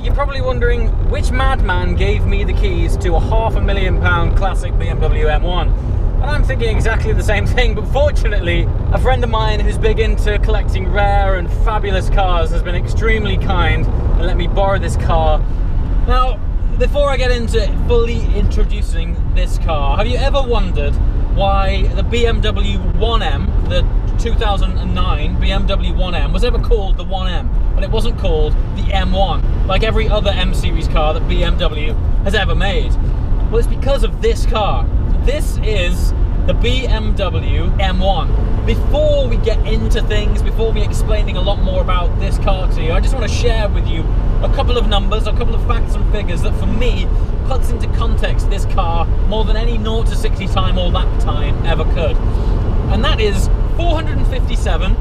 you're probably wondering which madman gave me the keys to a £500,000 classic BMW M1. And I'm thinking exactly the same thing, but fortunately, a friend of mine who's big into collecting rare and fabulous cars has been extremely kind and let me borrow this car. Now, before I get into fully introducing this car, have you ever wondered why the BMW 1M, the 2009 BMW 1M, was ever called the 1M, and it wasn't called the M1, like every other M series car that BMW has ever made? Well, it's because of this car. This is the BMW M1. Before we get into things, before me explaining a lot more about this car to you, I just want to share with you a couple of numbers, a couple of facts and figures that for me puts into context this car more than any 0 to 60 time or lap time ever could. And that is 457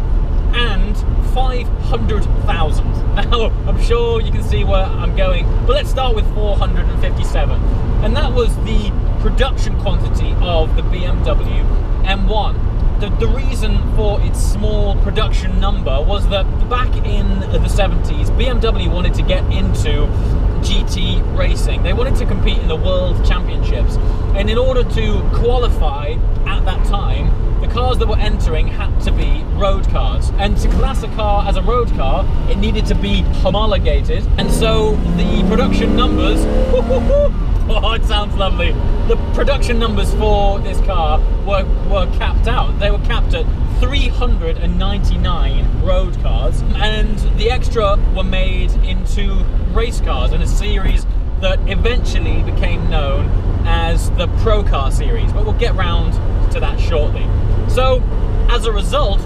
and 500,000. Now, I'm sure you can see where I'm going, but let's start with 457. And that was the production quantity of the BMW M1. The reason for its small production number was that back in the 70s, BMW wanted to get into GT racing. They wanted to compete in the World Championships. And in order to qualify at that time, the cars that were entering had to be road cars. And to class a car as a road car, it needed to be homologated. And so the production numbers, oh, it sounds lovely. The production numbers for this car were capped out. They were capped at 399 road cars, and the extra were made into race cars in a series that eventually became known as the Pro Car series, but we'll get round to that shortly. So, as a result,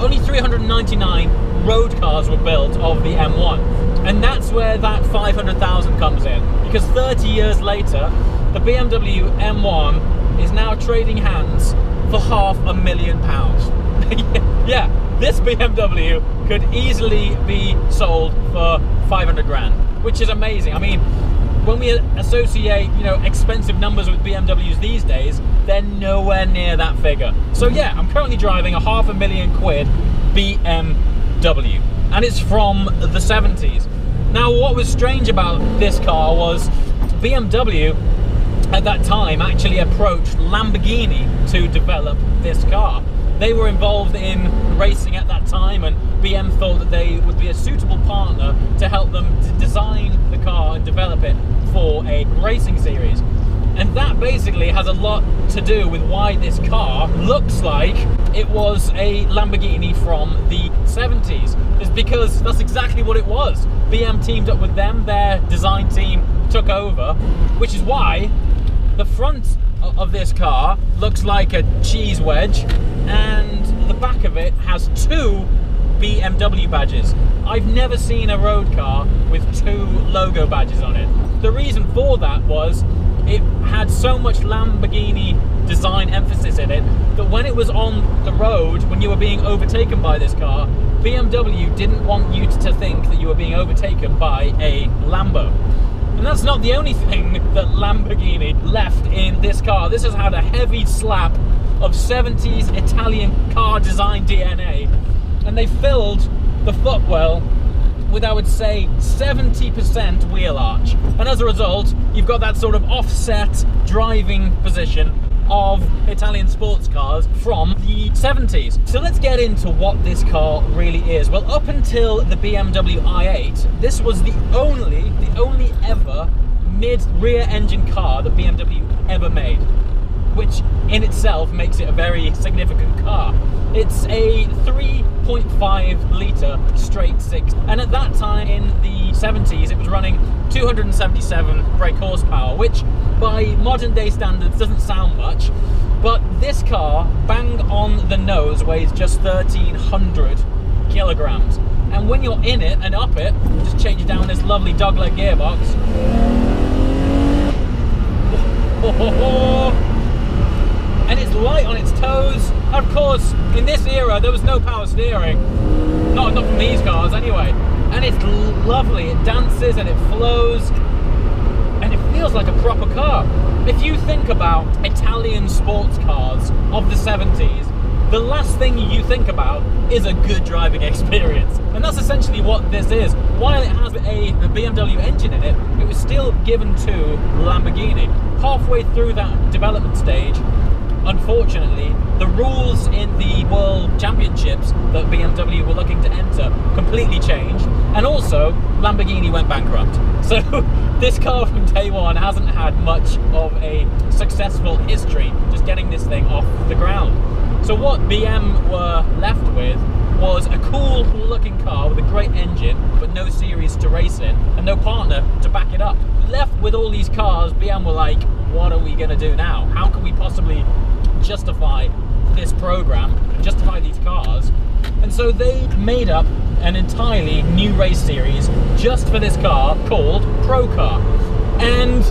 only 399 road cars were built of the M1, and that's where that 500,000 comes in, because 30 years later, the BMW M1 is now trading hands for £500,000. Yeah, this BMW could easily be sold for 500 grand, which is amazing. I mean, when we associate, expensive numbers with BMWs these days, they're nowhere near that figure. So yeah, I'm currently driving a £500,000 BMW, and it's from the 70s. Now, what was strange about this car was BMW at that time actually approached Lamborghini to develop this car. They were involved in racing at that time, and BM thought that they would be a suitable partner to help them to design the car and develop it for a racing series. And that basically has a lot to do with why this car looks like it was a Lamborghini from the 70s. It's because that's exactly what it was. BM teamed up with them, their design team took over, which is why the front of this car looks like a cheese wedge, and the back of it has 2 BMW badges. I've never seen a road car with 2 logo badges on it. The reason for that was it had so much Lamborghini design emphasis in it that when it was on the road, when you were being overtaken by this car, BMW didn't want you to think that you were being overtaken by a Lambo. And that's not the only thing that Lamborghini left in this car. This has had a heavy slap of 70s Italian car design DNA. And they filled the footwell with, I would say, 70% wheel arch. And as a result, you've got that sort of offset driving position of Italian sports cars from the 70s. So let's get into what this car really is. Well, up until the BMW i8, this was the only ever mid-rear engine car that BMW ever made, which in itself makes it a very significant car. It's a 3.5 litre straight six, and at that time in the 70s it was running 277 brake horsepower, which by modern day standards doesn't sound much, but this car, bang on the nose, weighs just 1,300 kilograms. And when you're in it and up it, just change it down this lovely dogleg gearbox. And it's light on its toes. Of course, in this era, there was no power steering. Not from these cars, anyway. And it's lovely. It dances and it flows. And it feels like a proper car. If you think about Italian sports cars of the 70s, the last thing you think about is a good driving experience. And that's essentially what this is. While it has a BMW engine in it, it was still given to Lamborghini. Halfway through that development stage, unfortunately, the rules in the World Championships that BMW were looking to enter completely changed, and also Lamborghini went bankrupt. So this car from day one hasn't had much of a successful history just getting this thing off the ground. So what BM were left with was a cool looking car with a great engine, but no series to race in and no partner to back it up. Left with all these cars, BM were like, what are we going to do now? How can we possibly justify this program, justify these cars? And so they made up an entirely new race series just for this car called Pro Car. And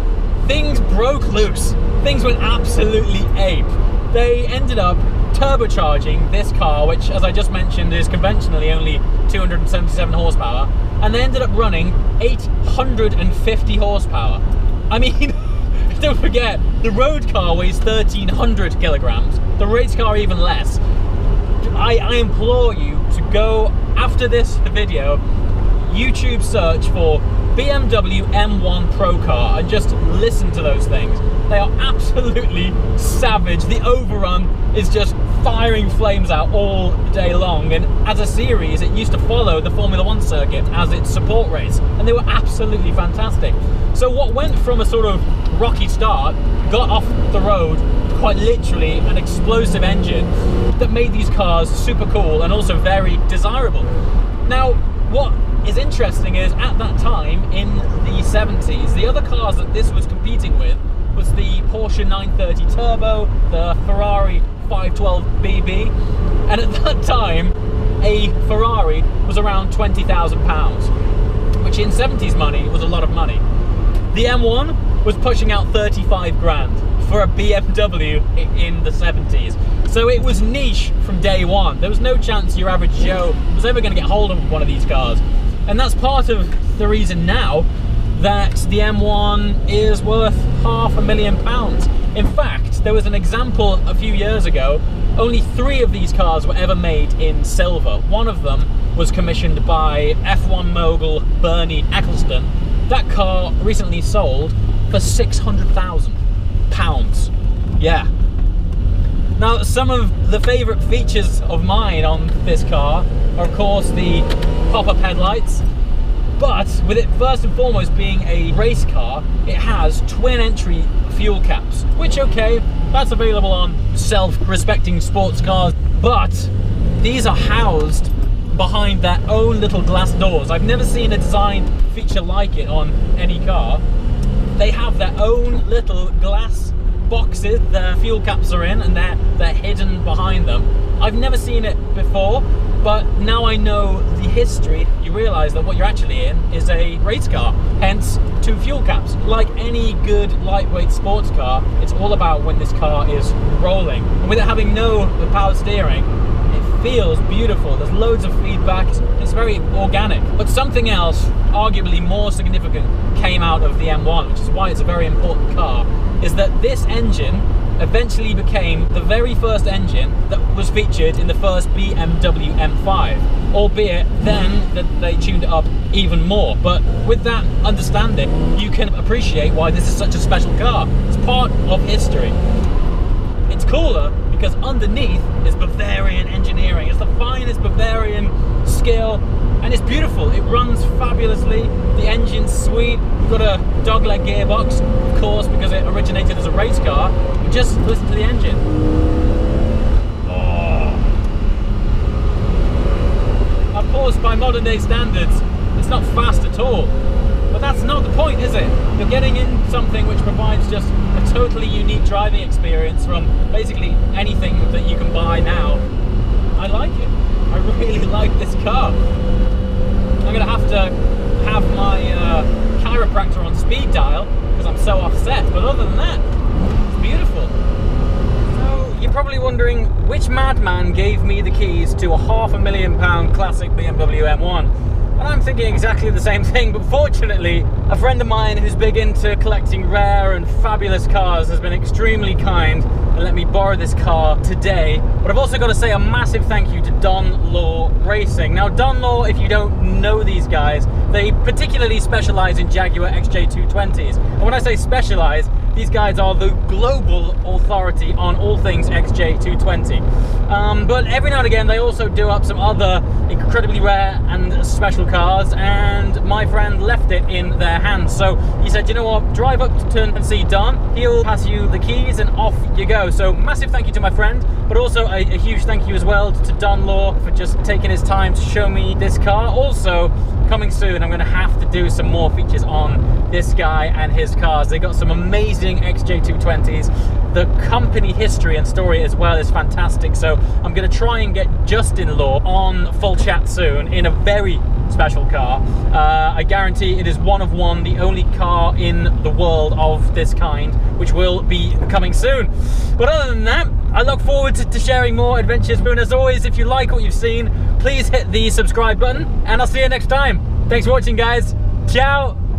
things broke loose. Things went absolutely ape. They ended up turbocharging this car, which, as I just mentioned, is conventionally only 277 horsepower, and they ended up running 850 horsepower. I mean, don't forget, the road car weighs 1,300 kilograms, the race car even less. I implore you to go, after this video, YouTube search for BMW M1 Pro Car and just listen to those things. They are absolutely savage. The overrun is just firing flames out all day long, and as a series it used to follow the Formula 1 circuit as its support race, and they were absolutely fantastic. So what went from a sort of rocky start got off the road quite literally an explosive engine that made these cars super cool and also very desirable. Now, what is interesting is, at that time in the 70s, the other cars that this was competing with was the Porsche 930 Turbo, the Ferrari 512 BB, and at that time a Ferrari was around £20,000, which in 70s money was a lot of money. The M1 was pushing out 35 grand for a BMW in the 70s. So it was niche from day one. There was no chance your average Joe was ever going to get hold of one of these cars. And that's part of the reason now that the M1 is worth £500,000. In fact, there was an example a few years ago. Only 3 of these cars were ever made in silver. One of them was commissioned by F1 mogul Bernie Ecclestone. That car recently sold for £600,000. Yeah. Now, some of the favourite features of mine on this car are, of course, the pop-up headlights. But with it first and foremost being a race car, it has twin entry fuel caps, which, okay, that's available on self-respecting sports cars, but these are housed behind their own little glass doors. I've never seen a design feature like it on any car. They have their own little glass boxes their fuel caps are in, and they're hidden behind them. I've never seen it before, but now I know the history, you realise that what you're actually in is a race car, hence 2 fuel caps. Like any good lightweight sports car, it's all about when this car is rolling. And with it having no power steering, it feels beautiful. There's loads of feedback, it's very organic. But something else, arguably more significant, came out of the M1, which is why it's a very important car, is that this engine eventually became the very first engine that was featured in the first BMW M5, albeit then that they tuned it up even more. But with that understanding, you can appreciate why this is such a special car. It's part of history. It's cooler because underneath is Bavarian engineering. It's the finest Bavarian skill, and it's beautiful. It runs fabulously. The engine's sweet. We've got a dogleg gearbox, of course, because it originated as a race car. But just listen to the engine. Oh. Of course, by modern day standards, it's not fast at all. But that's not the point, is it? You're getting in something which provides just a totally unique driving experience from basically anything that you can buy now. I like it. I really like this car. I'm going to have my chiropractor on speed dial because I'm so offset, but other than that, it's beautiful. So you're probably wondering which madman gave me the keys to a £500,000 classic BMW M1. And I'm thinking exactly the same thing, but fortunately, a friend of mine who's big into collecting rare and fabulous cars has been extremely kind and let me borrow this car today. But I've also got to say a massive thank you to Don Law Racing. Now, Don Law, if you don't know these guys, they particularly specialize in Jaguar XJ220s. And when I say specialize, these guys are the global authority on all things XJ220. But every now and again, they also do up some other incredibly rare and special cars, and my friend left it in their hands. So he said, you know what, drive up to Turn and see Don. He'll pass you the keys and off you go. So massive thank you to my friend, but also a huge thank you as well to Don Law for just taking his time to show me this car. Also, coming soon, I'm going to have to do some more features on this guy and his cars. They got some amazing XJ220s. The company history and story as well is fantastic. So I'm going to try and get Justin Law on Full Chat soon in a very special car. I guarantee it is one of one, the only car in the world of this kind, which will be coming soon. But other than that, I look forward to sharing more adventures. And as always, if you like what you've seen, please hit the subscribe button, and I'll see you next time. Thanks for watching, guys. Ciao.